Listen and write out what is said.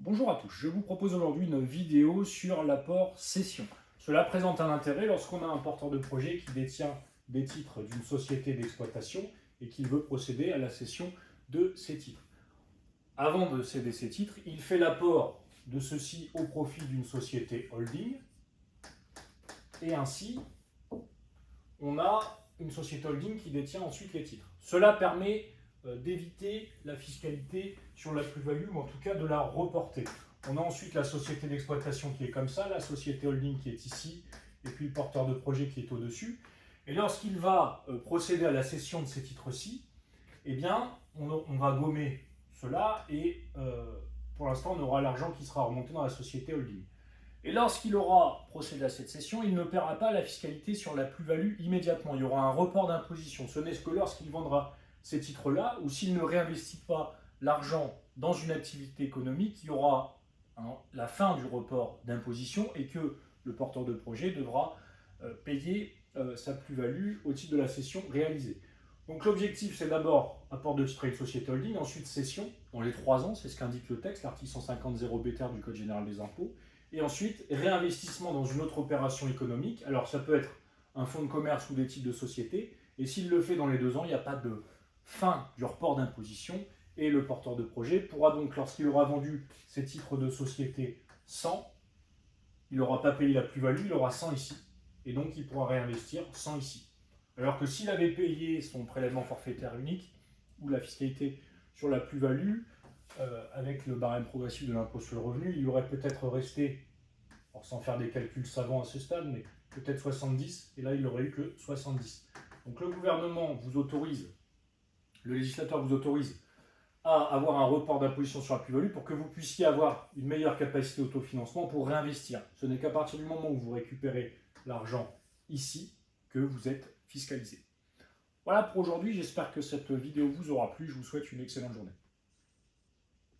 Bonjour à tous, je vous propose aujourd'hui une vidéo sur l'apport cession. Cela présente un intérêt lorsqu'on a un porteur de projet qui détient des titres d'une société d'exploitation et qui veut procéder à la cession de ces titres. Avant de céder ces titres, il fait l'apport de ceux-ci au profit d'une société holding et ainsi on a une société holding qui détient ensuite les titres. Cela permet d'éviter la fiscalité sur la plus-value, ou en tout cas de la reporter. On a ensuite la société d'exploitation qui est comme ça, la société holding qui est ici, et puis le porteur de projet qui est au-dessus. Et lorsqu'il va procéder à la cession de ces titres-ci, eh bien, on va gommer cela et pour l'instant, on aura l'argent qui sera remonté dans la société holding. Et lorsqu'il aura procédé à cette cession, il ne paiera pas la fiscalité sur la plus-value immédiatement. Il y aura un report d'imposition. Ce n'est que lorsqu'il vendra ces titres-là, ou s'il ne réinvestit pas l'argent dans une activité économique, il y aura la fin du report d'imposition et que le porteur de projet devra payer sa plus-value au titre de la cession réalisée. Donc l'objectif, c'est d'abord apport de titre à une société holding, ensuite cession dans les 3 ans, c'est ce qu'indique le texte, l'article 150 BTR du Code général des impôts, et ensuite réinvestissement dans une autre opération économique. Alors ça peut être un fonds de commerce ou des titres de société, et s'il le fait dans les 2 ans, il n'y a pas de fin du report d'imposition, et le porteur de projet pourra donc, lorsqu'il aura vendu ses titres de société 100, il n'aura pas payé la plus-value, il aura 100 ici, et donc il pourra réinvestir 100 ici. Alors que s'il avait payé son prélèvement forfaitaire unique, ou la fiscalité sur la plus-value, avec le barème progressif de l'impôt sur le revenu, il aurait peut-être resté, alors sans faire des calculs savants à ce stade, mais peut-être 70, et là il n'aurait eu que 70. Donc le gouvernement vous autorise, le législateur vous autorise à avoir un report d'imposition sur la plus-value pour que vous puissiez avoir une meilleure capacité d'autofinancement pour réinvestir. Ce n'est qu'à partir du moment où vous récupérez l'argent ici que vous êtes fiscalisé. Voilà pour aujourd'hui, j'espère que cette vidéo vous aura plu, je vous souhaite une excellente journée.